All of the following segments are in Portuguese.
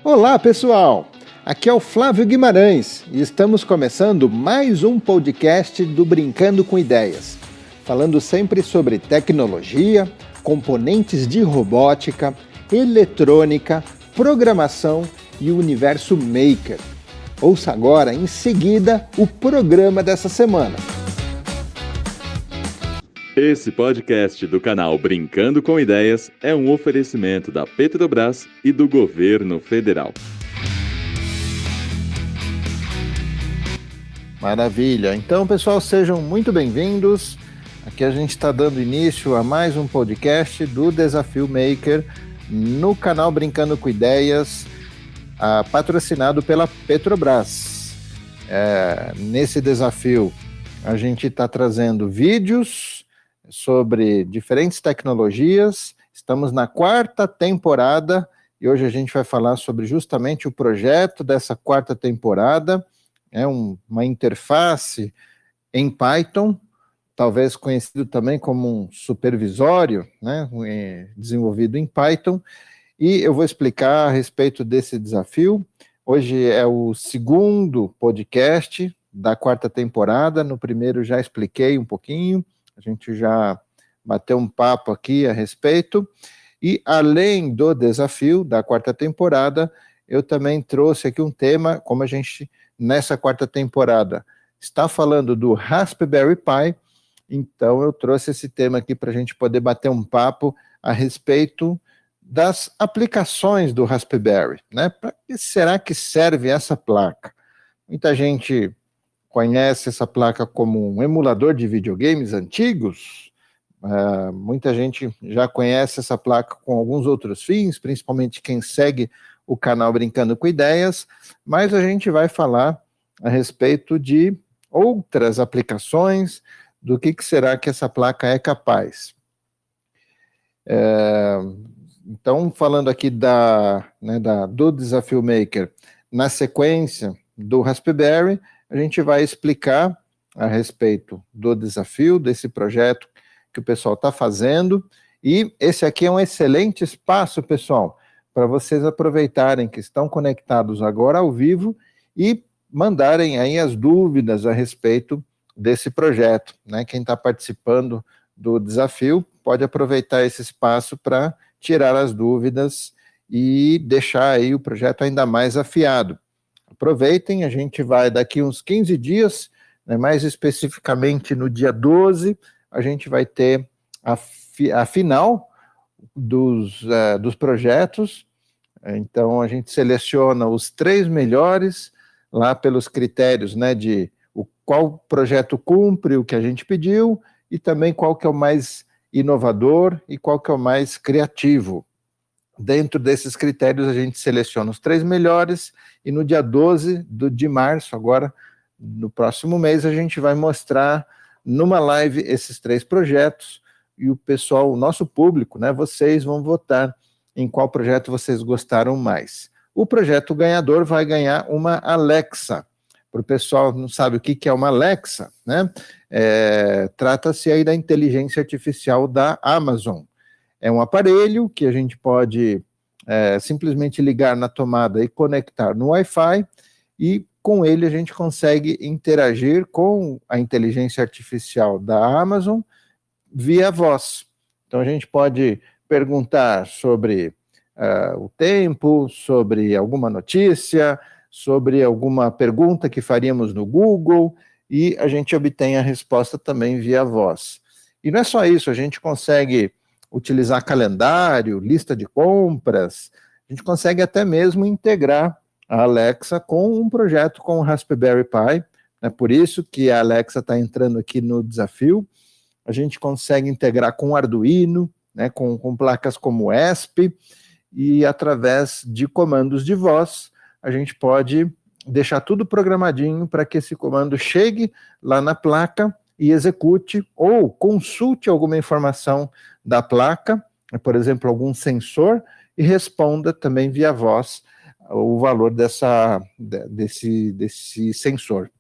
Olá, pessoal! Aqui é o Flávio Guimarães e estamos começando mais um podcast do Brincando com Ideias, falando sempre sobre tecnologia, componentes de robótica, eletrônica, programação e o universo maker. Ouça agora, em seguida, o programa dessa semana. Esse podcast do canal Brincando com Ideias é um oferecimento da Petrobras e do Governo Federal. Maravilha! Então, pessoal, sejam muito bem-vindos. Aqui a gente está dando início a mais um podcast do Desafio Maker no canal Brincando com Ideias, patrocinado pela Petrobras. Nesse desafio, a gente está trazendo vídeos sobre diferentes tecnologias. Estamos na 4ª temporada e hoje a gente vai falar sobre justamente o projeto dessa 4ª temporada. É uma interface em Python, talvez conhecido também como um supervisório, né, desenvolvido em Python, e eu vou explicar a respeito desse desafio. Hoje é o 2º podcast da 4ª temporada. No primeiro já expliquei um pouquinho, a gente já bateu um papo aqui a respeito, e além do desafio da 4ª temporada, eu também trouxe aqui um tema, como a gente, nessa 4ª temporada, está falando do Raspberry Pi, então eu trouxe esse tema aqui para a gente poder bater um papo a respeito das aplicações do Raspberry, né? Para que será que serve essa placa? Muita gente conhece essa placa como um emulador de videogames antigos. Muita gente já conhece essa placa com alguns outros fins, principalmente quem segue o canal Brincando com Ideias, mas a gente vai falar a respeito de outras aplicações, do que será que essa placa é capaz. Então, falando aqui do Desafio Maker, na sequência do Raspberry, a gente vai explicar a respeito do desafio, desse projeto que o pessoal está fazendo, e esse aqui é um excelente espaço, pessoal, para vocês aproveitarem que estão conectados agora ao vivo e mandarem aí as dúvidas a respeito desse projeto, né? Quem está participando do desafio pode aproveitar esse espaço para tirar as dúvidas e deixar aí o projeto ainda mais afiado. Aproveitem, a gente vai daqui uns 15 dias, né, mais especificamente no dia 12, a gente vai ter a final dos projetos. Então a gente seleciona os 3 melhores lá pelos critérios, né, de qual projeto cumpre o que a gente pediu e também qual que é o mais inovador e qual que é o mais criativo. Dentro desses critérios a gente seleciona os 3 melhores e no dia 12 de março, agora no próximo mês, a gente vai mostrar numa live esses 3 projetos e o pessoal, o nosso público, né, vocês vão votar em qual projeto vocês gostaram mais. O projeto ganhador vai ganhar uma Alexa. Para o pessoal que não sabe o que é uma Alexa, né? Trata-se aí da inteligência artificial da Amazon. É um aparelho que a gente pode simplesmente ligar na tomada e conectar no Wi-Fi, e com ele a gente consegue interagir com a inteligência artificial da Amazon via voz. Então a gente pode perguntar sobre o tempo, sobre alguma notícia, sobre alguma pergunta que faríamos no Google, e a gente obtém a resposta também via voz. E não é só isso, a gente consegue utilizar calendário, lista de compras, a gente consegue até mesmo integrar a Alexa com um projeto com o Raspberry Pi, é por isso que a Alexa está entrando aqui no desafio. A gente consegue integrar com Arduino, né, com placas como ESP, e através de comandos de voz, a gente pode deixar tudo programadinho para que esse comando chegue lá na placa e execute ou consulte alguma informação da placa, por exemplo, algum sensor, e responda também via voz o valor desse sensor.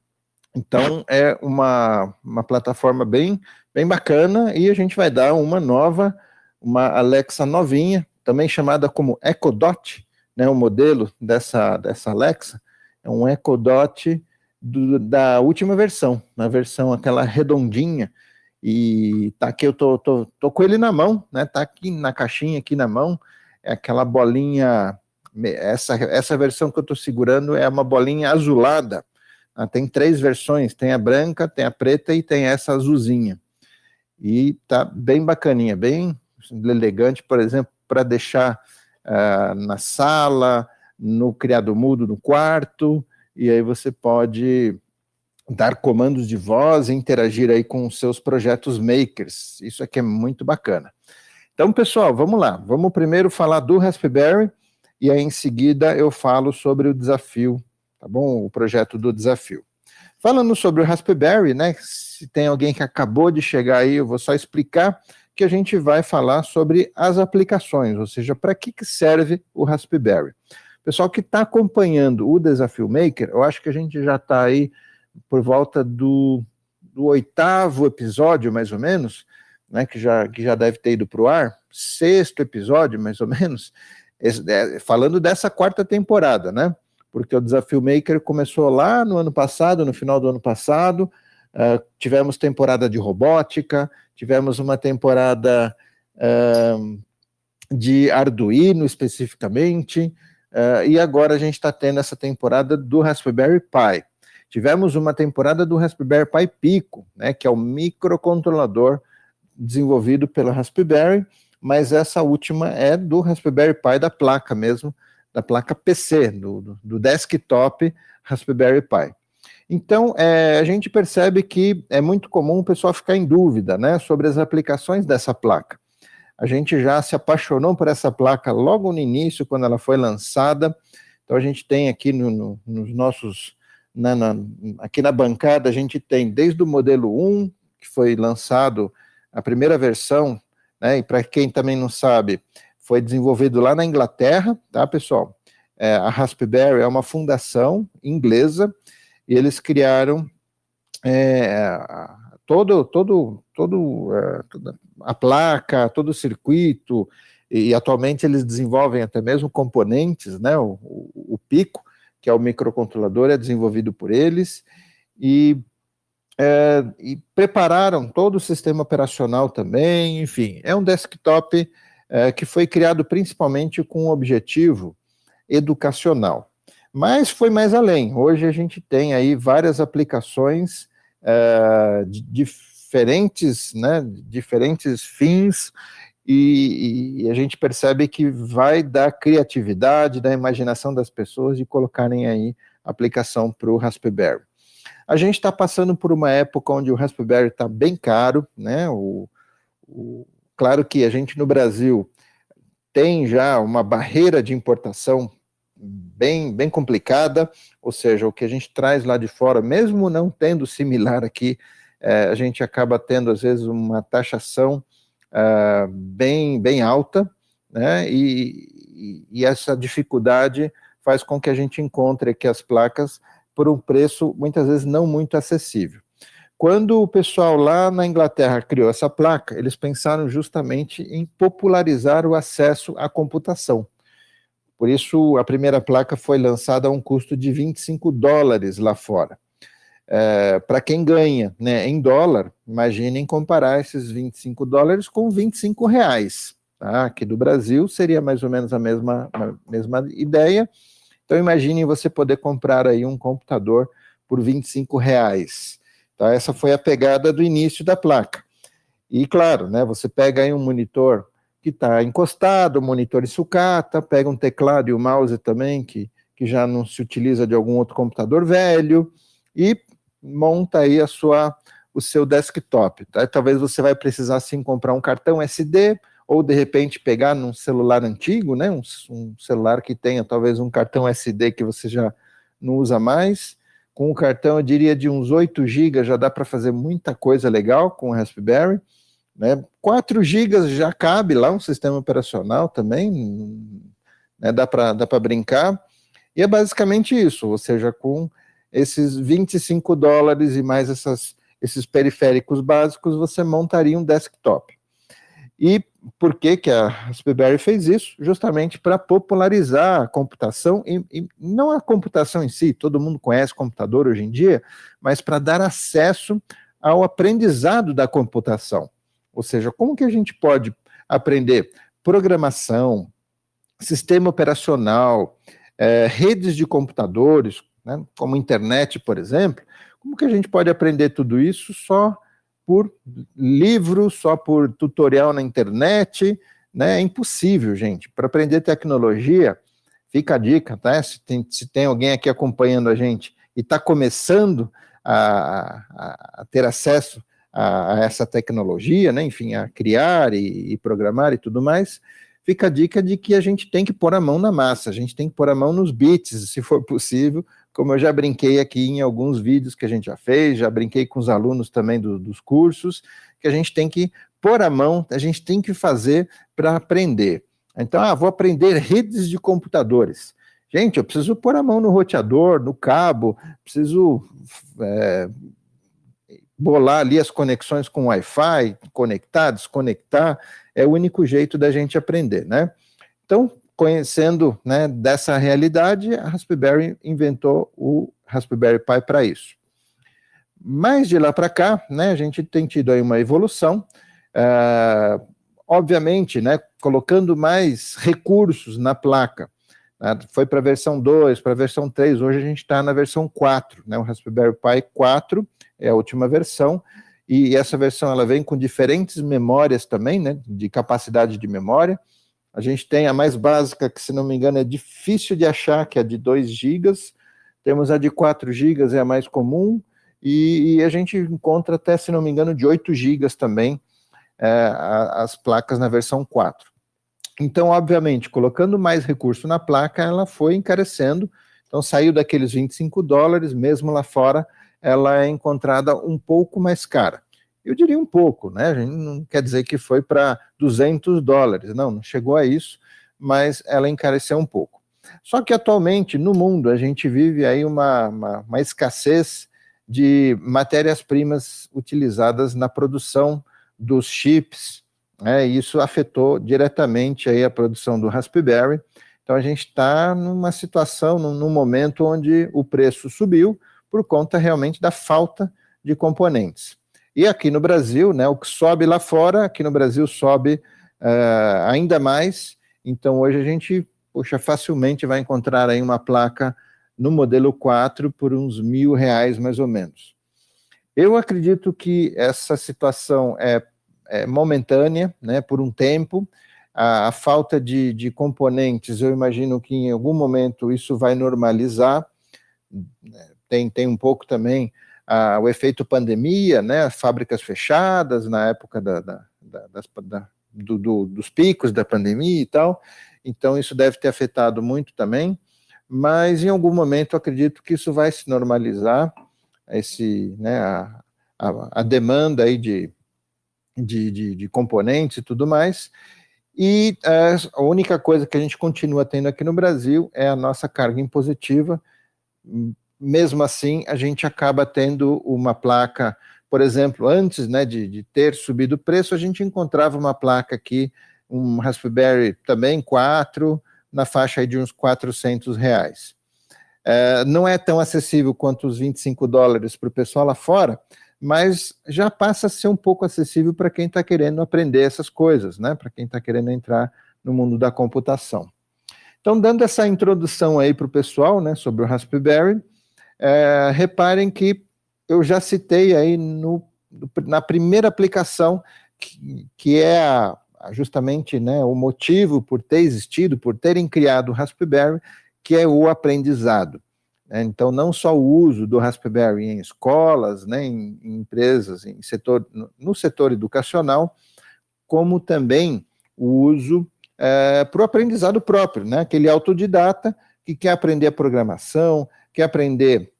Então, é uma plataforma bem bacana, e a gente vai dar uma Alexa novinha, também chamada como Echo Dot, né, o modelo dessa Alexa, é um Echo Dot da última versão, na versão aquela redondinha, e tá aqui, eu tô com ele na mão, né, tá aqui na caixinha, aqui na mão, é aquela bolinha, essa versão que eu tô segurando é uma bolinha azulada, tem 3 versões, tem a branca, tem a preta e tem essa azulzinha, e tá bem bacaninha, bem elegante, por exemplo, para deixar na sala, no criado mudo no quarto, e aí você pode dar comandos de voz e interagir aí com os seus projetos makers. Isso aqui é muito bacana. Então, pessoal, vamos lá. Vamos primeiro falar do Raspberry e aí em seguida eu falo sobre o desafio, tá bom? O projeto do desafio. Falando sobre o Raspberry, né? Se tem alguém que acabou de chegar aí, eu vou só explicar que a gente vai falar sobre as aplicações, ou seja, para que serve o Raspberry. Pessoal que está acompanhando o Desafio Maker, eu acho que a gente já está aí por volta do 8º episódio, mais ou menos, né, que já deve ter ido para o ar, 6º episódio, mais ou menos, falando dessa 4ª temporada, né? Porque o Desafio Maker começou lá no ano passado, no final do ano passado, tivemos temporada de robótica, tivemos uma temporada de Arduino especificamente, e agora a gente está tendo essa temporada do Raspberry Pi. Tivemos uma temporada do Raspberry Pi Pico, né, que é o microcontrolador desenvolvido pela Raspberry, mas essa última é do Raspberry Pi da placa mesmo, da placa PC, do desktop Raspberry Pi. Então, a gente percebe que é muito comum o pessoal ficar em dúvida, né, sobre as aplicações dessa placa. A gente já se apaixonou por essa placa logo no início, quando ela foi lançada. Então, a gente tem aqui nos nossos... aqui na bancada, a gente tem desde o modelo 1, que foi lançado, a primeira versão, né, e para quem também não sabe, foi desenvolvido lá na Inglaterra, tá, pessoal? A Raspberry é uma fundação inglesa, e eles criaram toda a placa, todo o circuito, e atualmente eles desenvolvem até mesmo componentes, né, o Pico, que é o microcontrolador, é desenvolvido por eles, e prepararam todo o sistema operacional também, enfim, é um desktop que foi criado principalmente com um objetivo educacional. Mas foi mais além. Hoje a gente tem aí várias aplicações diferentes, né, diferentes fins, e a gente percebe que vai da criatividade, da imaginação das pessoas de colocarem aí aplicação para o Raspberry. A gente está passando por uma época onde o Raspberry está bem caro, né? Claro que a gente no Brasil tem já uma barreira de importação bem complicada, ou seja, o que a gente traz lá de fora, mesmo não tendo similar aqui, a gente acaba tendo às vezes uma taxação bem alta, né? E essa dificuldade faz com que a gente encontre aqui as placas por um preço muitas vezes não muito acessível. Quando o pessoal lá na Inglaterra criou essa placa, eles pensaram justamente em popularizar o acesso à computação. Por isso, a primeira placa foi lançada a um custo de $25 lá fora. Para quem ganha, né, em dólar, imaginem comparar esses $25 com R$25. Tá? Aqui do Brasil seria mais ou menos a mesma ideia. Então imaginem você poder comprar aí um computador por R$25. Tá? Essa foi a pegada do início da placa. E claro, né, você pega aí um monitor que está encostado, monitor em sucata, pega um teclado e um mouse também, que já não se utiliza de algum outro computador velho, e monta aí o seu desktop. Tá? Talvez você vai precisar sim comprar um cartão SD, ou de repente pegar num celular antigo, né, um celular que tenha talvez um cartão SD que você já não usa mais. Com o cartão, eu diria de uns 8 GB, já dá para fazer muita coisa legal com o Raspberry. Né? 4 GB já cabe lá um sistema operacional também, né? Dá para brincar. E é basicamente isso, ou seja, com esses $25 e mais esses periféricos básicos, você montaria um desktop. E por que a Raspberry fez isso? Justamente para popularizar a computação, e não a computação em si, todo mundo conhece computador hoje em dia, mas para dar acesso ao aprendizado da computação. Ou seja, como que a gente pode aprender programação, sistema operacional, redes de computadores, né, como internet, por exemplo, como que a gente pode aprender tudo isso só por livro, só por tutorial na internet, né? É impossível, gente. Para aprender tecnologia, fica a dica, tá? Se tem alguém aqui acompanhando a gente e está começando a ter acesso a essa tecnologia, né? Enfim, a criar e programar e tudo mais, fica a dica de que a gente tem que pôr a mão na massa, a gente tem que pôr a mão nos bits, se for possível, como eu já brinquei aqui em alguns vídeos que a gente já fez, já brinquei com os alunos também dos cursos, que a gente tem que pôr a mão, a gente tem que fazer para aprender. Então, vou aprender redes de computadores. Gente, eu preciso pôr a mão no roteador, no cabo, preciso bolar ali as conexões com Wi-Fi, conectar, desconectar, é o único jeito da gente aprender, né? Então, conhecendo, né, dessa realidade, a Raspberry inventou o Raspberry Pi para isso. Mas de lá para cá, né, a gente tem tido aí uma evolução, obviamente, né, colocando mais recursos na placa. Foi para a versão 2, para a versão 3, hoje a gente está na versão 4, né, o Raspberry Pi 4 é a última versão, e essa versão ela vem com diferentes memórias também, né, de capacidade de memória. A gente tem a mais básica, que se não me engano é difícil de achar, que é a de 2 GB, temos a de 4 GB, é a mais comum, e a gente encontra até, se não me engano, de 8 GB também, as placas na versão 4. Então, obviamente, colocando mais recurso na placa, ela foi encarecendo, então saiu daqueles $25, mesmo lá fora, ela é encontrada um pouco mais cara. Eu diria um pouco, né? A gente não quer dizer que foi para $200, não chegou a isso, mas ela encareceu um pouco. Só que atualmente no mundo a gente vive aí uma escassez de matérias-primas utilizadas na produção dos chips, né? Isso afetou diretamente aí a produção do Raspberry. Então a gente está numa situação, num momento onde o preço subiu por conta realmente da falta de componentes. E aqui no Brasil, né, o que sobe lá fora, aqui no Brasil sobe ainda mais. Então hoje a gente, facilmente vai encontrar aí uma placa no modelo 4 por uns R$1.000 mais ou menos. Eu acredito que essa situação é momentânea, né, por um tempo. A falta de componentes, eu imagino que em algum momento isso vai normalizar. Tem um pouco também o efeito pandemia, né, as fábricas fechadas na época dos picos da pandemia e tal, então isso deve ter afetado muito também, mas em algum momento eu acredito que isso vai se normalizar, a demanda aí de componentes e tudo mais, e a única coisa que a gente continua tendo aqui no Brasil é a nossa carga impositiva. Mesmo assim, a gente acaba tendo uma placa, por exemplo, antes, né, de ter subido o preço, a gente encontrava uma placa aqui, um Raspberry também 4, na faixa aí de uns R$400. Não é tão acessível quanto os $25 para o pessoal lá fora, mas já passa a ser um pouco acessível para quem está querendo aprender essas coisas, né, para quem está querendo entrar no mundo da computação. Então, dando essa introdução aí para o pessoal, né, sobre o Raspberry, reparem que eu já citei aí na primeira aplicação, que é justamente, né, o motivo por ter existido, por terem criado o Raspberry, que é o aprendizado. Então, não só o uso do Raspberry em escolas, né, em empresas, no setor educacional, como também o uso para o aprendizado próprio, né? Aquele autodidata que quer aprender a programação, quer aprender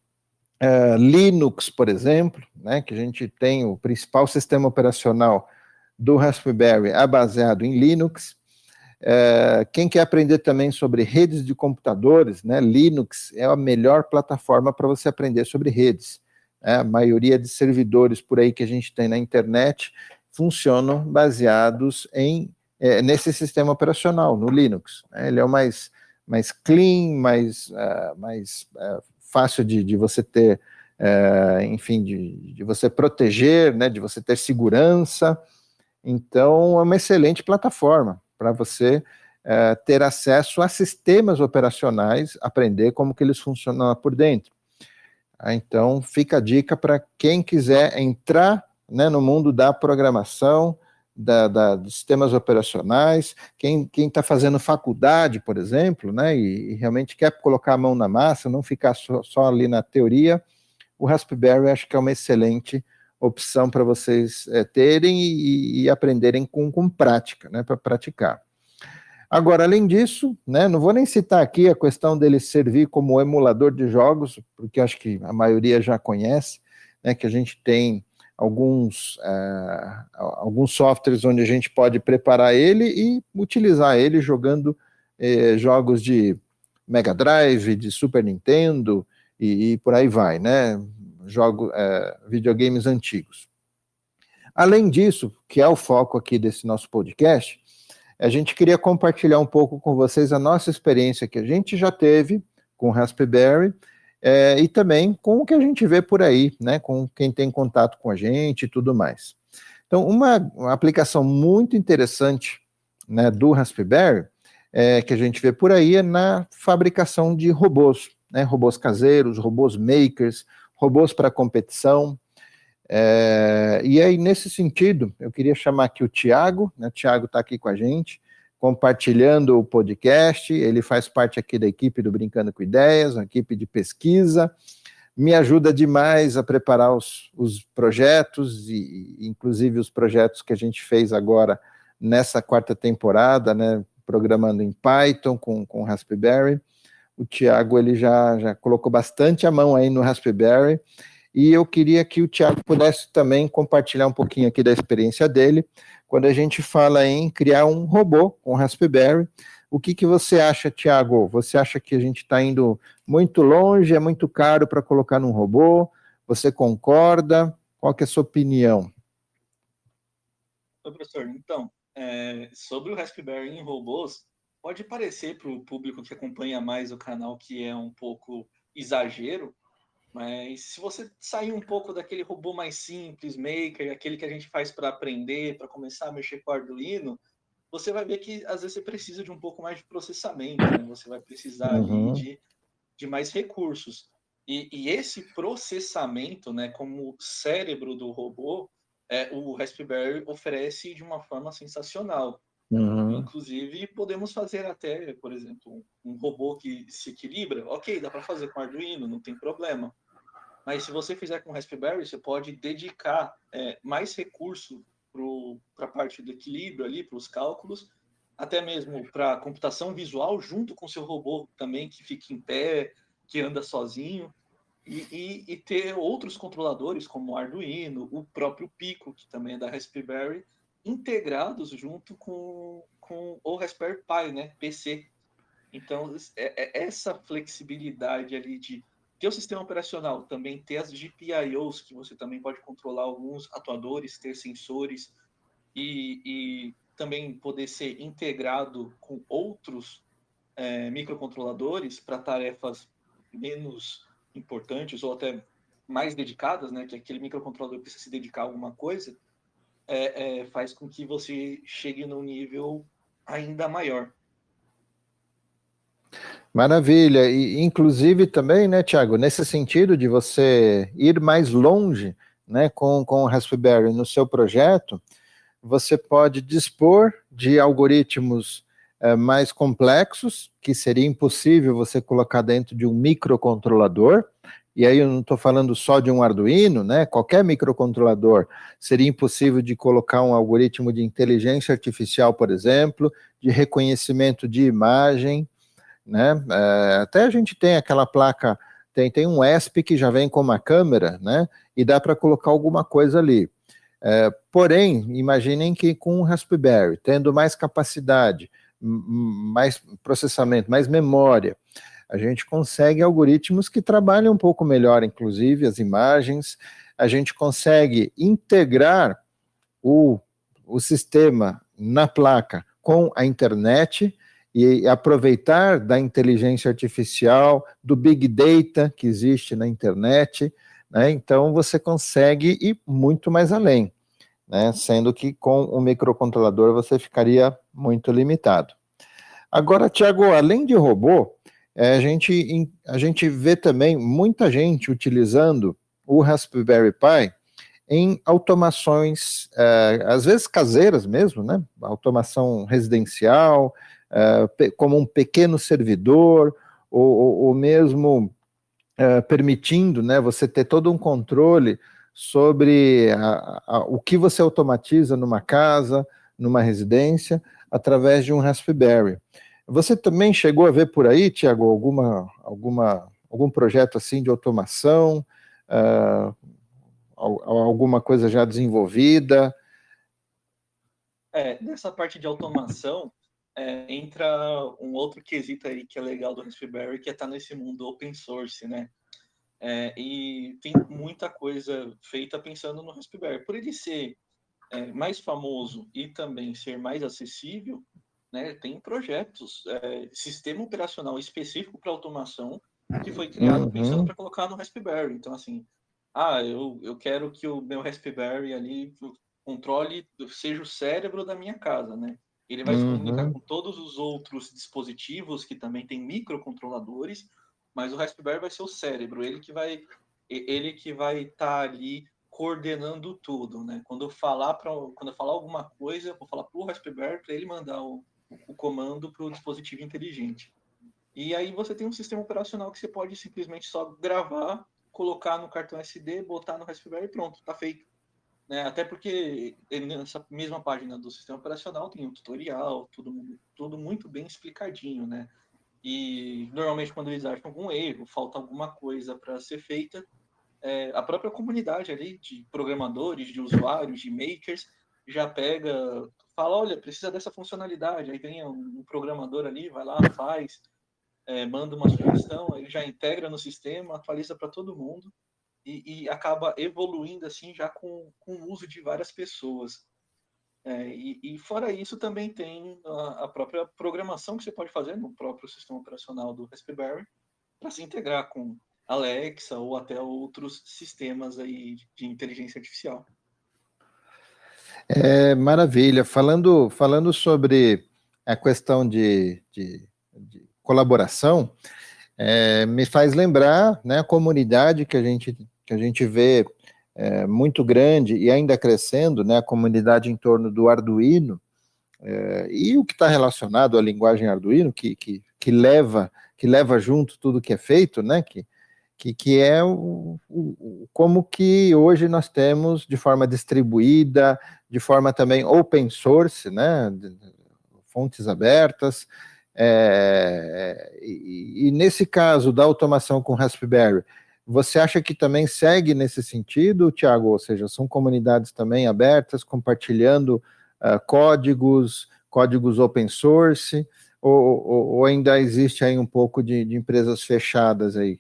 Linux, por exemplo, né? Que a gente tem o principal sistema operacional do Raspberry baseado em Linux. Quem quer aprender também sobre redes de computadores, né? Linux é a melhor plataforma para você aprender sobre redes. A maioria de servidores por aí que a gente tem na internet funcionam baseados nesse sistema operacional, no Linux. Ele é o mais clean, mais fácil de você ter, enfim, de você proteger, né, de você ter segurança. Então, é uma excelente plataforma para você ter acesso a sistemas operacionais, aprender como que eles funcionam lá por dentro. Então, fica a dica para quem quiser entrar, né, no mundo da programação, dos sistemas operacionais, quem está fazendo faculdade, por exemplo, né, e realmente quer colocar a mão na massa, não ficar só ali na teoria, o Raspberry acho que é uma excelente opção para vocês terem e aprenderem com prática, né, para praticar. Agora, além disso, né, não vou nem citar aqui a questão dele servir como emulador de jogos, porque acho que a maioria já conhece, né, que a gente tem alguns softwares onde a gente pode preparar ele e utilizar ele jogando jogos de Mega Drive, de Super Nintendo e por aí vai, né? Videogames antigos. Além disso, que é o foco aqui desse nosso podcast, a gente queria compartilhar um pouco com vocês a nossa experiência que a gente já teve com o Raspberry e também com o que a gente vê por aí, né, com quem tem contato com a gente e tudo mais. Então, uma aplicação muito interessante, né, do Raspberry que a gente vê por aí é na fabricação de robôs, né, robôs caseiros, robôs makers, robôs para competição. E aí, nesse sentido, eu queria chamar aqui o Thiago, né? O Thiago está aqui com a gente, compartilhando o podcast, ele faz parte aqui da equipe do Brincando com Ideias, uma equipe de pesquisa, me ajuda demais a preparar os projetos, e inclusive os projetos que a gente fez agora nessa 4ª temporada, né, programando em Python com Raspberry. O Thiago, ele já colocou bastante a mão aí no Raspberry, e eu queria que o Thiago pudesse também compartilhar um pouquinho aqui da experiência dele, quando a gente fala em criar um robô com Raspberry. O que você acha, Thiago? Você acha que a gente está indo muito longe, é muito caro para colocar num robô? Você concorda? Qual que é a sua opinião? Oi, professor. Então, sobre o Raspberry em robôs, pode parecer para o público que acompanha mais o canal que é um pouco exagero, mas se você sair um pouco daquele robô mais simples, maker, aquele que a gente faz para aprender, para começar a mexer com o Arduino, você vai ver que às vezes você precisa de um pouco mais de processamento, né? Você vai precisar ali de mais recursos. E esse processamento, né, como cérebro do robô, o Raspberry oferece de uma forma sensacional. Inclusive, podemos fazer até, por exemplo, um robô que se equilibra. Ok, dá para fazer com Arduino, não tem problema. Mas se você fizer com Raspberry, você pode dedicar mais recurso para a parte do equilíbrio ali, para os cálculos, até mesmo para a computação visual, junto com seu robô também, que fica em pé, que anda sozinho, e ter outros controladores, como o Arduino, o próprio Pico, que também é da Raspberry, integrados junto com o Raspberry Pi, né, PC. Então, essa flexibilidade ali de ter o sistema operacional, também ter as GPIOs, que você também pode controlar alguns atuadores, ter sensores, e também poder ser integrado com outros microcontroladores para tarefas menos importantes ou até mais dedicadas, né, que aquele microcontrolador precisa se dedicar a alguma coisa, faz com que você chegue num nível ainda maior. Maravilha, e inclusive também, né, Thiago, nesse sentido de você ir mais longe, né, com o Raspberry no seu projeto, você pode dispor de algoritmos mais complexos, que seria impossível você colocar dentro de um microcontrolador, e aí eu não estou falando só de um Arduino, né, qualquer microcontrolador seria impossível de colocar um algoritmo de inteligência artificial, por exemplo, de reconhecimento de imagem, né? Até a gente tem aquela placa, tem um ESP que já vem com uma câmera, né? E dá para colocar alguma coisa ali. Porém, imaginem que com o Raspberry, tendo mais capacidade, mais processamento, mais memória, a gente consegue algoritmos que trabalham um pouco melhor, inclusive as imagens, a gente consegue integrar o o sistema na placa com a internet e aproveitar da inteligência artificial, do Big Data que existe na internet, né? Então você consegue ir muito mais além, né? Sendo que com o microcontrolador você ficaria muito limitado. Agora, Tiago, além de robô, a gente vê também muita gente utilizando o Raspberry Pi em automações, às vezes caseiras mesmo, né? Automação residencial, como um pequeno servidor, ou mesmo permitindo, né, você ter todo um controle sobre o que você automatiza numa casa, numa residência, através de um Raspberry. Você também chegou a ver por aí, Tiago, algum projeto assim de automação, alguma coisa já desenvolvida? Nessa parte de automação, entra um outro quesito aí que é legal do Raspberry, que é estar nesse mundo open source, né? E tem muita coisa feita pensando no Raspberry. Por ele ser mais famoso e também ser mais acessível, né, tem projetos, sistema operacional específico para automação que foi criado pensando para colocar no Raspberry. Então, assim, eu quero que o meu Raspberry ali controle, seja o cérebro da minha casa, né? Ele vai se comunicar com todos os outros dispositivos que também têm microcontroladores, mas o Raspberry vai ser o cérebro, ele que vai estar ali coordenando tudo, né? Quando eu falar alguma coisa, eu vou falar para o Raspberry para ele mandar o comando para o dispositivo inteligente. E aí você tem um sistema operacional que você pode simplesmente só gravar, colocar no cartão SD, botar no Raspberry e pronto, está feito. Né? Até porque nessa mesma página do sistema operacional tem um tutorial, tudo muito bem explicadinho, né? E normalmente quando eles acham algum erro, falta alguma coisa para ser feita, a própria comunidade ali de programadores, de usuários, de makers, já pega, fala, olha, precisa dessa funcionalidade, aí vem um programador ali, vai lá, faz, manda uma sugestão, ele já integra no sistema, atualiza para todo mundo e acaba evoluindo assim já com o uso de várias pessoas. E fora isso também tem a própria programação que você pode fazer no próprio sistema operacional do Raspberry para se integrar com Alexa ou até outros sistemas aí de inteligência artificial. Maravilha. Falando sobre a questão de colaboração, me faz lembrar, né, a comunidade que a gente vê muito grande e ainda crescendo, né, a comunidade em torno do Arduino, e o que está relacionado à linguagem Arduino, que leva junto tudo que é feito, né, que é como que hoje nós temos de forma distribuída, de forma também open source, né, fontes abertas, e nesse caso da automação com Raspberry, você acha que também segue nesse sentido, Tiago? Ou seja, são comunidades também abertas, compartilhando códigos open source, ou ainda existe aí um pouco de empresas fechadas aí?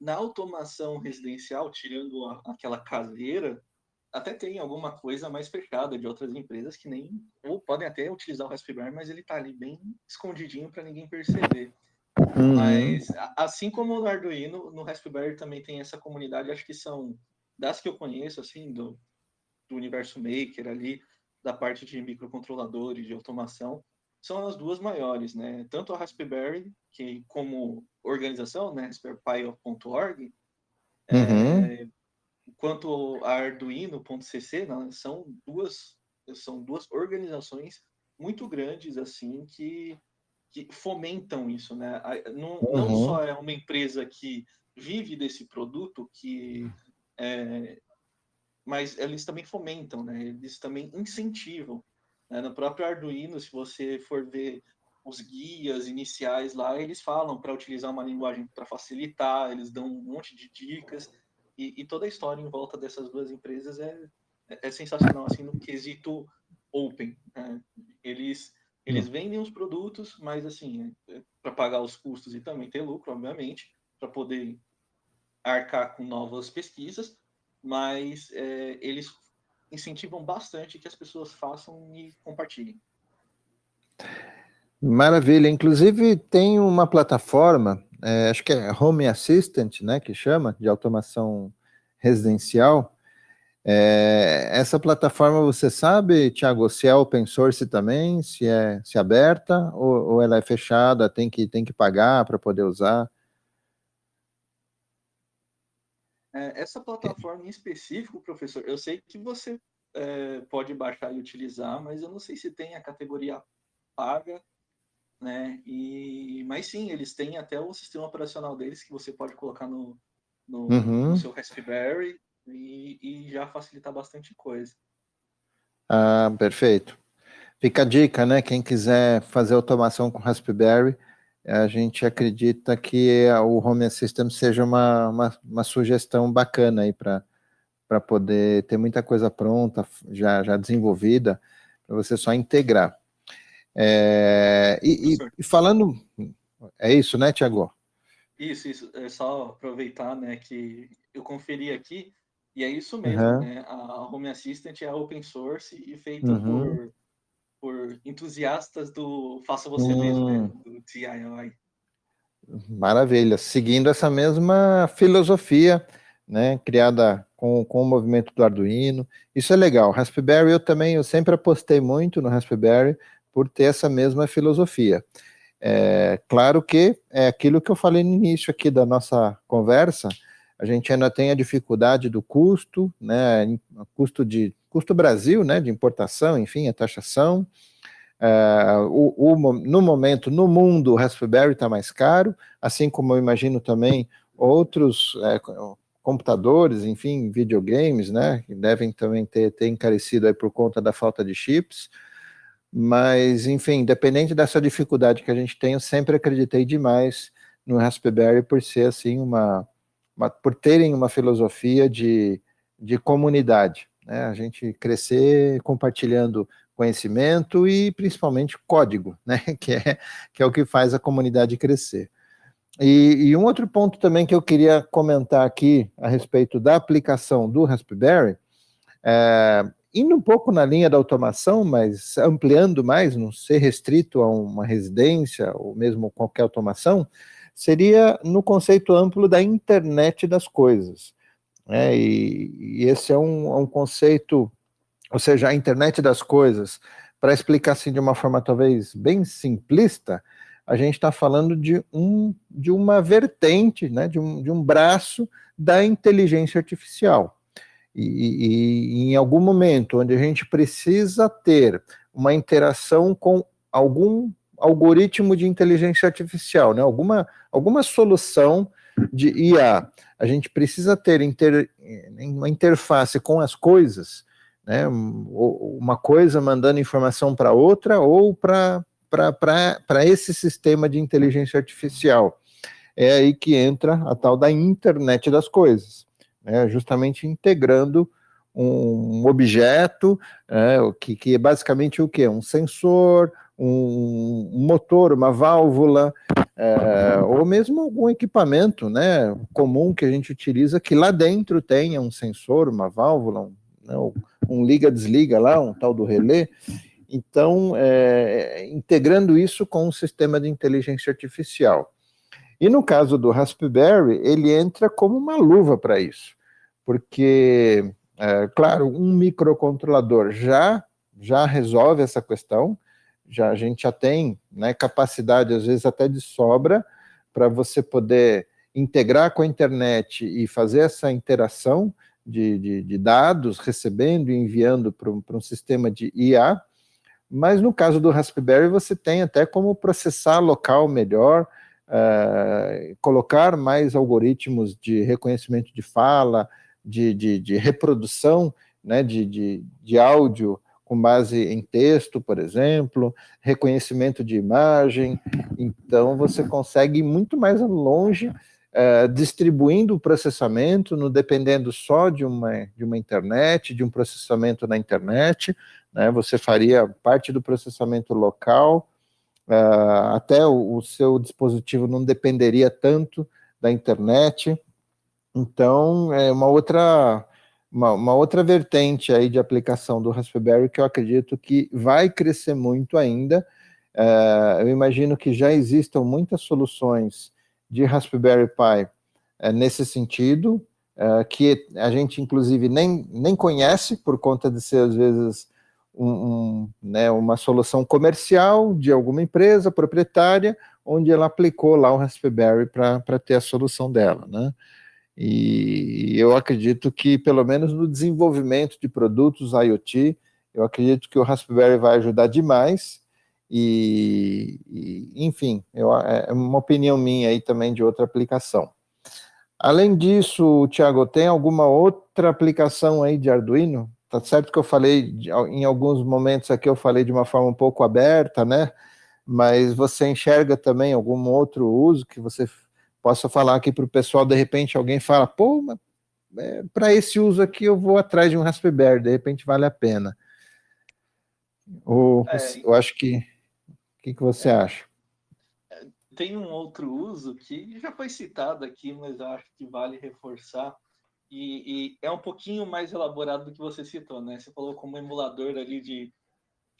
Na automação residencial, tirando aquela caseira, até tem alguma coisa mais fechada de outras empresas que nem, ou podem até utilizar o Raspberry, mas ele está ali bem escondidinho para ninguém perceber. Mas, assim como no Arduino, no Raspberry também tem essa comunidade, acho que são das que eu conheço, assim, do universo Maker ali, da parte de microcontroladores, de automação, são as duas maiores, né? Tanto a Raspberry, que como organização, né, raspberry.pi.org, quanto a Arduino.cc, né, são duas organizações muito grandes, assim, que fomentam isso, né? Não só é uma empresa que vive desse produto, mas eles também fomentam, né? Eles também incentivam. Né? No próprio Arduino, se você for ver os guias iniciais lá, eles falam para utilizar uma linguagem para facilitar, eles dão um monte de dicas, e toda a história em volta dessas duas empresas é sensacional, assim, no quesito open. Né? Eles vendem os produtos, mas assim, para pagar os custos e também ter lucro, obviamente, para poder arcar com novas pesquisas, mas eles incentivam bastante que as pessoas façam e compartilhem. Maravilha. Inclusive, tem uma plataforma, acho que é Home Assistant, né, que chama, de automação residencial. Essa plataforma, você sabe, Thiago, se é open source também, se é aberta, ou ela é fechada, tem que pagar para poder usar? Essa plataforma em específico, professor, eu sei que você pode baixar e utilizar, mas eu não sei se tem a categoria paga, né? Mas sim, eles têm até o sistema operacional deles que você pode colocar no seu Raspberry e já facilitar bastante coisa. Ah, perfeito. Fica a dica, né? Quem quiser fazer automação com Raspberry, a gente acredita que o Home Assistant seja uma sugestão bacana aí para poder ter muita coisa pronta, já desenvolvida, para você só integrar. E falando... É isso, né, Thiago? Isso. É só aproveitar, né, que eu conferi aqui, e é isso mesmo, né? A Home Assistant é open source e feita por entusiastas do faça você mesmo, né? Do DIY. Maravilha. Seguindo essa mesma filosofia, né, criada com o movimento do Arduino. Isso é legal. Raspberry eu sempre apostei muito no Raspberry por ter essa mesma filosofia. Claro que é aquilo que eu falei no início aqui da nossa conversa, a gente ainda tem a dificuldade do custo, né, custo Brasil, né, de importação, enfim, a taxação. No momento, no mundo, o Raspberry está mais caro, assim como eu imagino também outros computadores, enfim, videogames, né, que devem também ter encarecido aí por conta da falta de chips. Mas, enfim, independente dessa dificuldade que a gente tem, eu sempre acreditei demais no Raspberry por ser assim por terem uma filosofia de comunidade, né? A gente crescer compartilhando conhecimento e principalmente código, né? Que é o que faz a comunidade crescer. E um outro ponto também que eu queria comentar aqui a respeito da aplicação do Raspberry, indo um pouco na linha da automação, mas ampliando mais, não ser restrito a uma residência ou mesmo qualquer automação, seria no conceito amplo da internet das coisas. E esse é um conceito, ou seja, a internet das coisas, para explicar assim de uma forma talvez bem simplista, a gente está falando de uma vertente, né, de um braço da inteligência artificial. E em algum momento onde a gente precisa ter uma interação com algum algoritmo de inteligência artificial, né? Alguma solução de IA, a gente precisa ter uma interface com as coisas, né? Uma coisa mandando informação para outra ou para esse sistema de inteligência artificial. É aí que entra a tal da internet das coisas, né, justamente integrando um objeto, que é basicamente o quê? Um sensor, um motor, uma válvula, ou mesmo algum equipamento, né, comum que a gente utiliza, que lá dentro tenha um sensor, uma válvula, um liga-desliga lá, um tal do relé. Então, integrando isso com um sistema de inteligência artificial. E no caso do Raspberry, ele entra como uma luva para isso, porque, claro, um microcontrolador já resolve essa questão, a gente já tem, né, capacidade, às vezes até de sobra, para você poder integrar com a internet e fazer essa interação de dados, recebendo e enviando para um sistema de IA, mas no caso do Raspberry você tem até como processar local melhor, colocar mais algoritmos de reconhecimento de fala, de reprodução, né, de áudio com base em texto, por exemplo, reconhecimento de imagem. Então você consegue ir muito mais longe, distribuindo o processamento, não dependendo só de uma internet, de um processamento na internet, né, você faria parte do processamento local, até o seu dispositivo não dependeria tanto da internet. Então, é uma outra uma outra vertente aí de aplicação do Raspberry que eu acredito que vai crescer muito ainda. Eu imagino que já existam muitas soluções de Raspberry Pi nesse sentido, que a gente inclusive nem conhece por conta de ser às vezes né, uma solução comercial de alguma empresa proprietária, onde ela aplicou lá o Raspberry para ter a solução dela, né? E eu acredito que, pelo menos no desenvolvimento de produtos IoT, eu acredito que o Raspberry vai ajudar demais. Enfim, é uma opinião minha aí também de outra aplicação. Além disso, Thiago, tem alguma outra aplicação aí de Arduino? Tá certo que eu falei, em alguns momentos aqui eu falei de uma forma um pouco aberta, né? Mas você enxerga também algum outro uso que você possa falar aqui para o pessoal? De repente alguém fala, pô, para esse uso aqui eu vou atrás de um Raspberry, de repente vale a pena. Eu acho que... O que você acha? Tem um outro uso que já foi citado aqui, mas eu acho que vale reforçar, e é um pouquinho mais elaborado do que você citou, né? Você falou como emulador ali de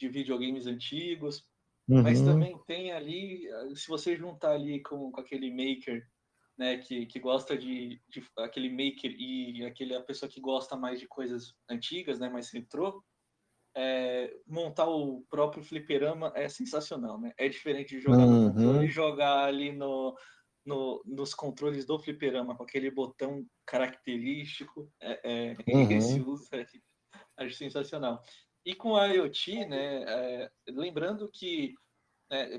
videogames antigos, mas também tem ali, se você juntar ali com aquele maker, né, que gosta de aquele maker e a pessoa que gosta mais de coisas antigas, né, mais retrô, montar o próprio fliperama é sensacional, né? É diferente de jogar no controle e jogar ali nos controles do fliperama com aquele botão característico. Esse uso acho sensacional. E com a IoT, né? Lembrando que,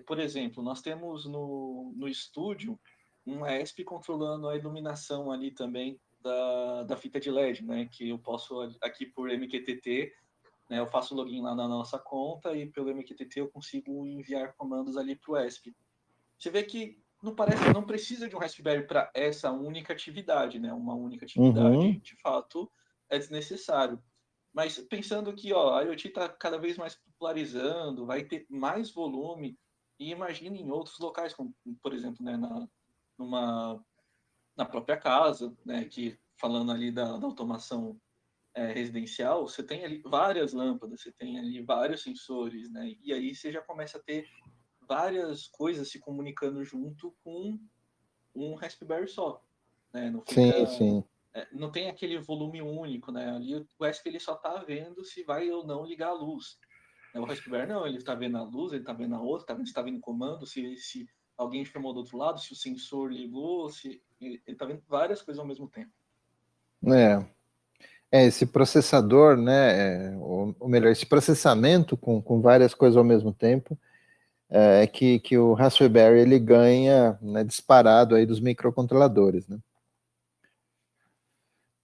por exemplo, nós temos no estúdio um ESP controlando a iluminação ali também da fita de LED, né? Que eu posso aqui por MQTT, né, eu faço login lá na nossa conta e pelo MQTT eu consigo enviar comandos ali para o ESP. Você vê que não precisa de um Raspberry para essa única atividade, né? Uma única atividade, de fato, é desnecessário. Mas pensando que a IoT está cada vez mais popularizando, vai ter mais volume, e imagine em outros locais, como, por exemplo, né, na própria casa, né, que falando ali da automação residencial, você tem ali várias lâmpadas, você tem ali vários sensores, né? E aí você já começa a ter várias coisas se comunicando junto com um Raspberry só, né? Não fica, sim. Não tem aquele volume único, né? Ali o ESP ele só está vendo se vai ou não ligar a luz. O Raspberry não, ele está vendo a luz, ele está vendo a outra, se está vendo comando, se alguém chamou do outro lado, se o sensor ligou, se ele está vendo várias coisas ao mesmo tempo. Esse processador, né, ou melhor, esse processamento com várias coisas ao mesmo tempo, que o Raspberry ele ganha, né, disparado aí dos microcontroladores, né?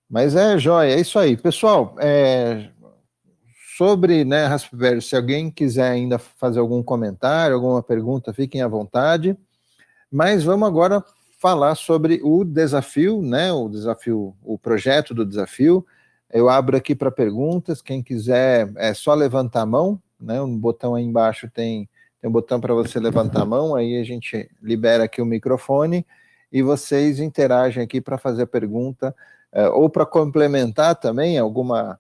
Mas joia, é isso aí. Pessoal, sobre, né, Raspberry, se alguém quiser ainda fazer algum comentário, alguma pergunta, fiquem à vontade. Mas vamos agora falar sobre o desafio, né, o projeto do desafio. Eu abro aqui para perguntas, quem quiser é só levantar a mão, né, um botão aí embaixo tem um botão para você levantar a mão, aí a gente libera aqui o microfone e vocês interagem aqui para fazer a pergunta, ou para complementar também alguma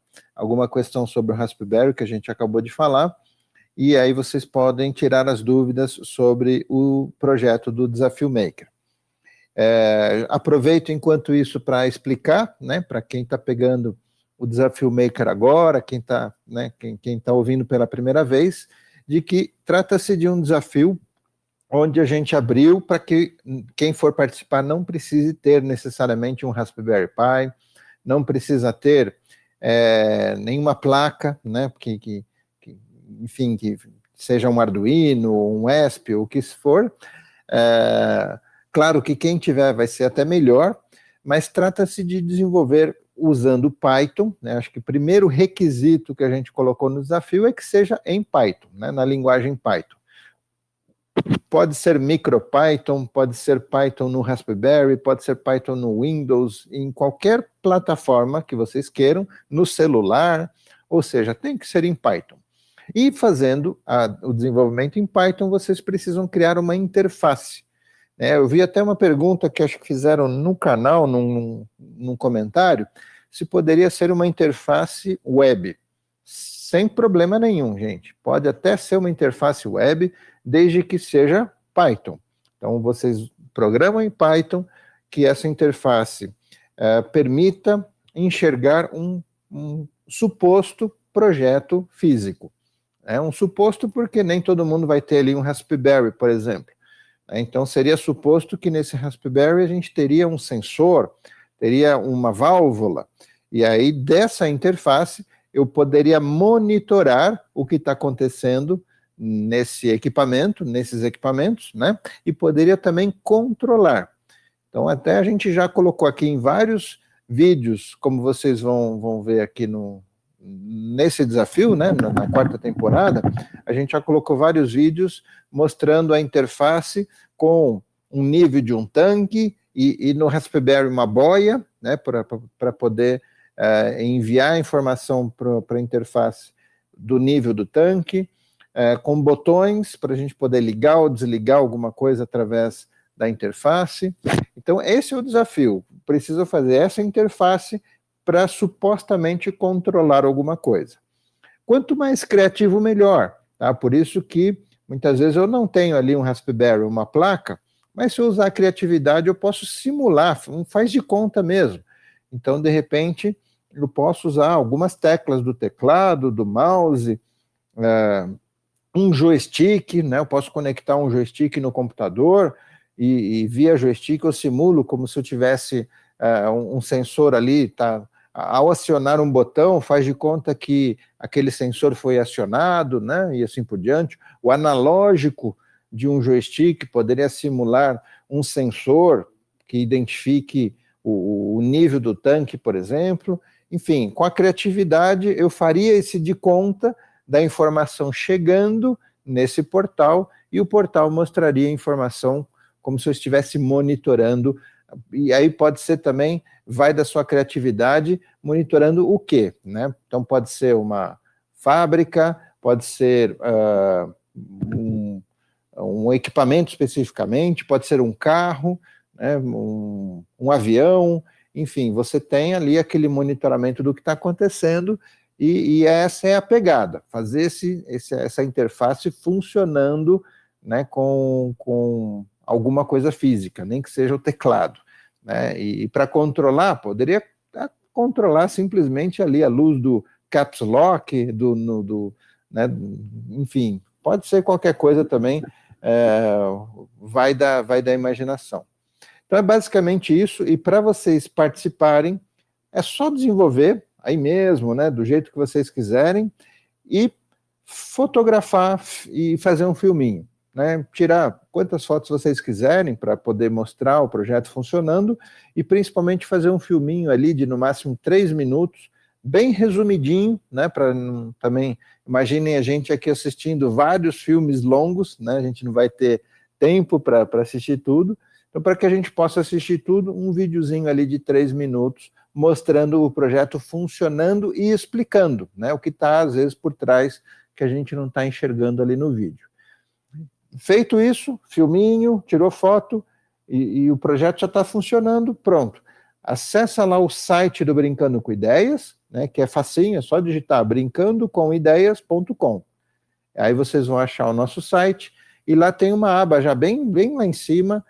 questão sobre o Raspberry que a gente acabou de falar, e aí vocês podem tirar as dúvidas sobre o projeto do Desafio Maker. Aproveito enquanto isso para explicar, né, para quem está pegando o Desafio Maker agora, quem está, né, quem tá ouvindo pela primeira vez, de que trata-se de um desafio onde a gente abriu para que quem for participar não precise ter necessariamente um Raspberry Pi, não precisa ter nenhuma placa, né, enfim, que seja um Arduino, um ESP, ou o que for. Claro que quem tiver vai ser até melhor, mas trata-se de desenvolver usando Python, né? Acho que o primeiro requisito que a gente colocou no desafio é que seja em Python, né? Na linguagem Python. Pode ser MicroPython, pode ser Python no Raspberry, pode ser Python no Windows, em qualquer plataforma que vocês queiram, no celular, ou seja, tem que ser em Python. E fazendo o desenvolvimento em Python, vocês precisam criar uma interface. Eu vi até uma pergunta que acho que fizeram no canal, num comentário, se poderia ser uma interface web. Sem problema nenhum, gente. Pode até ser uma interface web, desde que seja Python. Então, vocês programam em Python que essa interface permita enxergar um suposto projeto físico. É um suposto porque nem todo mundo vai ter ali um Raspberry, por exemplo. Então, seria suposto que nesse Raspberry a gente teria um sensor, teria uma válvula, e aí dessa interface eu poderia monitorar o que está acontecendo nesse equipamento, nesses equipamentos, né? E poderia também controlar. Então, até a gente já colocou aqui em vários vídeos, como vocês vão ver aqui nesse desafio, né, na quarta temporada, a gente já colocou vários vídeos mostrando a interface com um nível de um tanque e no Raspberry uma boia, né, para poder enviar informação para a interface do nível do tanque, com botões para a gente poder ligar ou desligar alguma coisa através da interface. Então, esse é o desafio. Precisa fazer essa interface para supostamente controlar alguma coisa. Quanto mais criativo, melhor. Tá? Por isso que, muitas vezes, eu não tenho ali um Raspberry, uma placa, mas se eu usar a criatividade, eu posso simular, faz de conta mesmo. Então, de repente, eu posso usar algumas teclas do teclado, do mouse, um joystick, né? Eu posso conectar um joystick no computador e via joystick eu simulo como se eu tivesse um sensor ali, tá? Ao acionar um botão, faz de conta que aquele sensor foi acionado, né? E assim por diante. O analógico de um joystick poderia simular um sensor que identifique o nível do tanque, por exemplo. Enfim, com a criatividade eu faria esse de conta da informação chegando nesse portal e o portal mostraria a informação como se eu estivesse monitorando. E aí pode ser também, vai da sua criatividade, monitorando o quê, né? Então pode ser uma fábrica, pode ser um equipamento especificamente, pode ser um carro, né? um avião, enfim, você tem ali aquele monitoramento do que está acontecendo e essa é a pegada, fazer essa interface funcionando, né, com alguma coisa física, nem que seja o teclado, né? E para controlar, poderia controlar simplesmente ali a luz do caps lock, né? Enfim, pode ser qualquer coisa também, vai da imaginação. Então é basicamente isso, e para vocês participarem, é só desenvolver aí mesmo, né, do jeito que vocês quiserem, e fotografar e fazer um filminho. Né, tirar quantas fotos vocês quiserem para poder mostrar o projeto funcionando e principalmente fazer um filminho ali de no máximo 3 minutos, bem resumidinho, né, para também, imaginem a gente aqui assistindo vários filmes longos, né, a gente não vai ter tempo para assistir tudo, então para que a gente possa assistir tudo, um videozinho ali de 3 minutos, mostrando o projeto funcionando e explicando, né, o que está às vezes por trás que a gente não está enxergando ali no vídeo. Feito isso, filminho, tirou foto e o projeto já está funcionando, pronto. Acessa lá o site do Brincando com Ideias, né, que é facinho, é só digitar brincandocomitdeias.com. Aí vocês vão achar o nosso site e lá tem uma aba já bem lá em cima,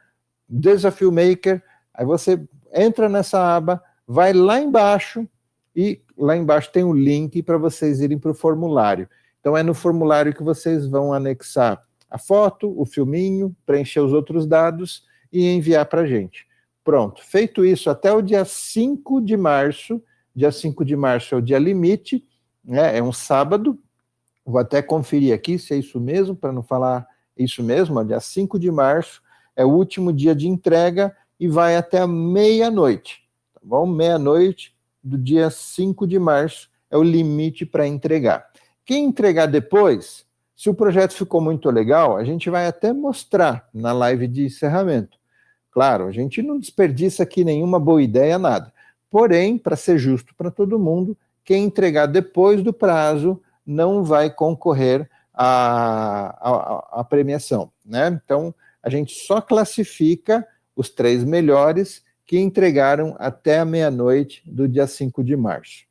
Desafio Maker, aí você entra nessa aba, vai lá embaixo e lá embaixo tem um link para vocês irem para o formulário. Então é no formulário que vocês vão anexar a foto, o filminho, preencher os outros dados e enviar para a gente. Pronto, feito isso até o dia 5 de março, dia 5 de março é o dia limite, né, é um sábado, vou até conferir aqui se é isso mesmo, para não falar isso mesmo, dia 5 de março é o último dia de entrega e vai até a meia-noite, tá bom? Meia-noite do dia 5 de março é o limite para entregar. Quem entregar depois, se o projeto ficou muito legal, a gente vai até mostrar na live de encerramento. Claro, a gente não desperdiça aqui nenhuma boa ideia, nada. Porém, para ser justo para todo mundo, quem entregar depois do prazo não vai concorrer à premiação, né? Então, a gente só classifica os 3 melhores que entregaram até a meia-noite do dia 5 de março.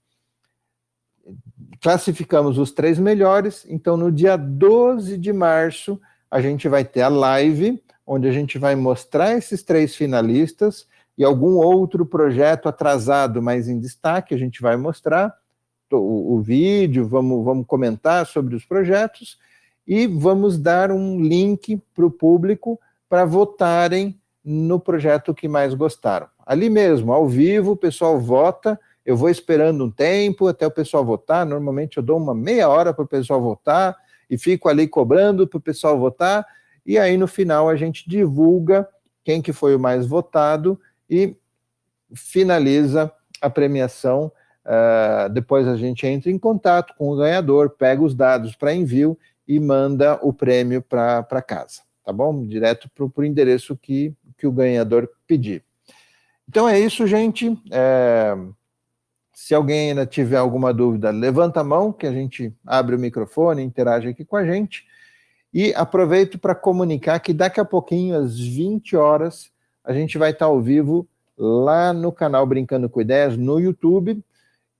Classificamos os 3 melhores, então no dia 12 de março a gente vai ter a live, onde a gente vai mostrar esses 3 finalistas e algum outro projeto atrasado, mas em destaque, a gente vai mostrar o vídeo, vamos comentar sobre os projetos e vamos dar um link para o público para votarem no projeto que mais gostaram. Ali mesmo, ao vivo, o pessoal vota, eu vou esperando um tempo até o pessoal votar, normalmente eu dou uma meia hora para o pessoal votar e fico ali cobrando para o pessoal votar, e aí no final a gente divulga quem que foi o mais votado e finaliza a premiação. Depois a gente entra em contato com o ganhador, pega os dados para envio e manda o prêmio para casa, tá bom? Direto para o endereço que o ganhador pedir. Então é isso, gente. Se alguém ainda tiver alguma dúvida, levanta a mão, que a gente abre o microfone, interage aqui com a gente. E aproveito para comunicar que daqui a pouquinho, às 20 horas, a gente vai estar ao vivo lá no canal Brincando com Ideias, no YouTube,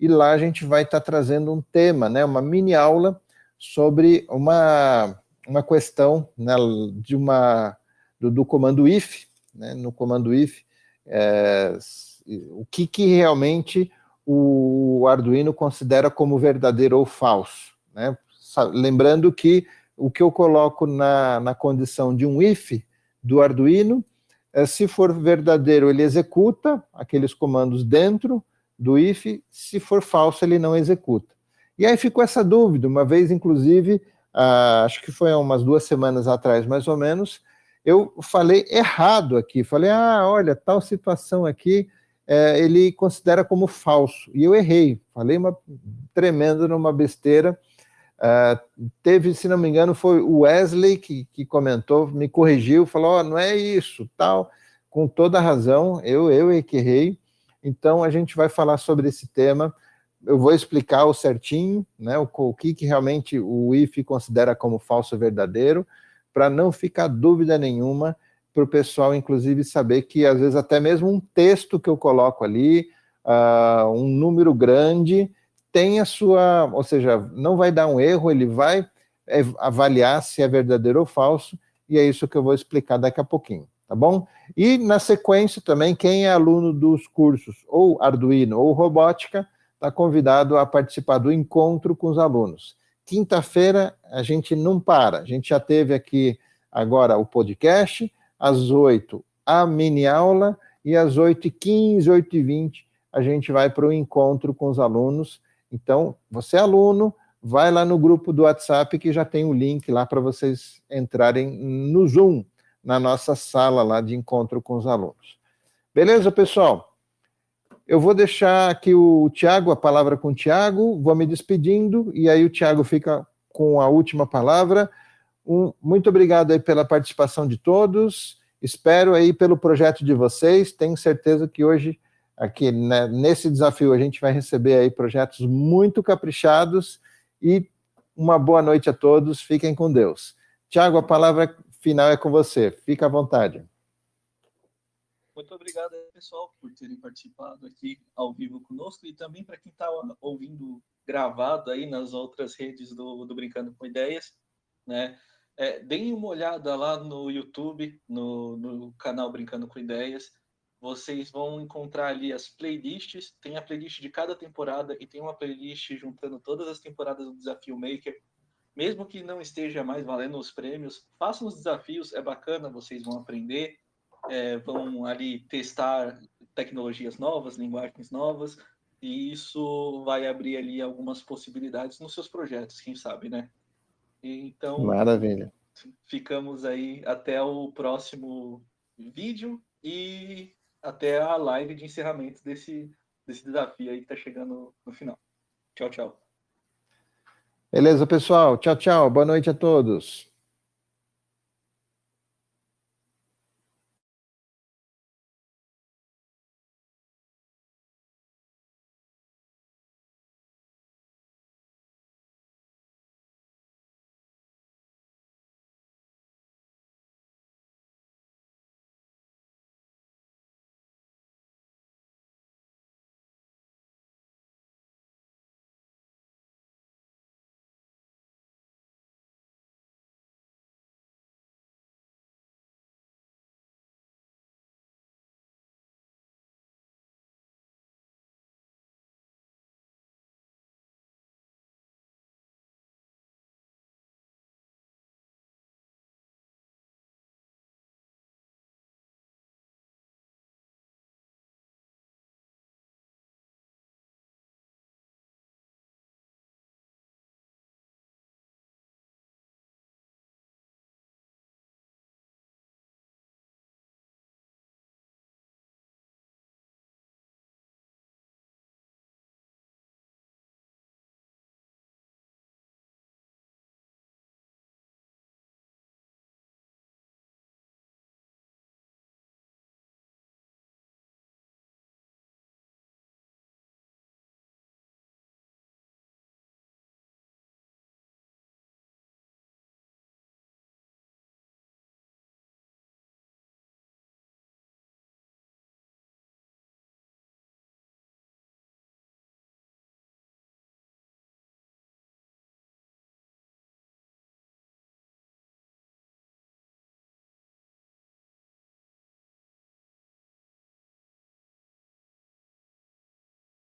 e lá a gente vai estar trazendo um tema, né, uma mini aula sobre uma questão, né, do comando if, né, no comando if, o que realmente o Arduino considera como verdadeiro ou falso, né? Lembrando que o que eu coloco na condição de um if do Arduino, se for verdadeiro, ele executa aqueles comandos dentro do if, se for falso, ele não executa. E aí ficou essa dúvida, uma vez, inclusive, acho que foi umas 2 semanas atrás, mais ou menos, eu falei errado aqui, falei, olha, tal situação aqui, ele considera como falso, e eu errei, falei tremendo numa besteira. Teve, se não me engano, foi o Wesley que comentou, me corrigiu, falou, não é isso, tal, com toda a razão, eu é que errei. Então a gente vai falar sobre esse tema, eu vou explicar o certinho, né, o que realmente o if considera como falso ou verdadeiro, para não ficar dúvida nenhuma, para o pessoal, inclusive, saber que, às vezes, até mesmo um texto que eu coloco ali, um número grande, tem a sua... Ou seja, não vai dar um erro, ele vai avaliar se é verdadeiro ou falso, e é isso que eu vou explicar daqui a pouquinho, tá bom? E, na sequência, também, quem é aluno dos cursos ou Arduino ou Robótica, está convidado a participar do encontro com os alunos. Quinta-feira, a gente não para, a gente já teve aqui agora o podcast, às 8, a mini aula, e às 8h15, 8h20, a gente vai para o encontro com os alunos. Então, você é aluno, vai lá no grupo do WhatsApp, que já tem o link lá para vocês entrarem no Zoom, na nossa sala lá de encontro com os alunos. Beleza, pessoal? Eu vou deixar aqui a palavra com o Thiago, vou me despedindo, e aí o Thiago fica com a última palavra. Muito obrigado aí pela participação de todos, espero aí pelo projeto de vocês, tenho certeza que hoje, aqui, né, nesse desafio, a gente vai receber aí projetos muito caprichados, e uma boa noite a todos, fiquem com Deus. Thiago, a palavra final é com você, fica à vontade. Muito obrigado, pessoal, por terem participado aqui ao vivo conosco, e também para quem está ouvindo gravado aí nas outras redes do Brincando com Ideias, né? Deem uma olhada lá no YouTube, no canal Brincando com Ideias. Vocês vão encontrar ali as playlists. Tem a playlist de cada temporada e tem uma playlist juntando todas as temporadas do Desafio Maker. Mesmo que não esteja mais valendo os prêmios, façam os desafios, é bacana, vocês vão aprender, vão ali testar tecnologias novas, linguagens novas, e isso vai abrir ali algumas possibilidades nos seus projetos, quem sabe, né? Então, maravilha. Ficamos aí até o próximo vídeo e até a live de encerramento desse desafio aí que está chegando no final. Tchau, tchau. Beleza, pessoal? Tchau, tchau. Boa noite a todos.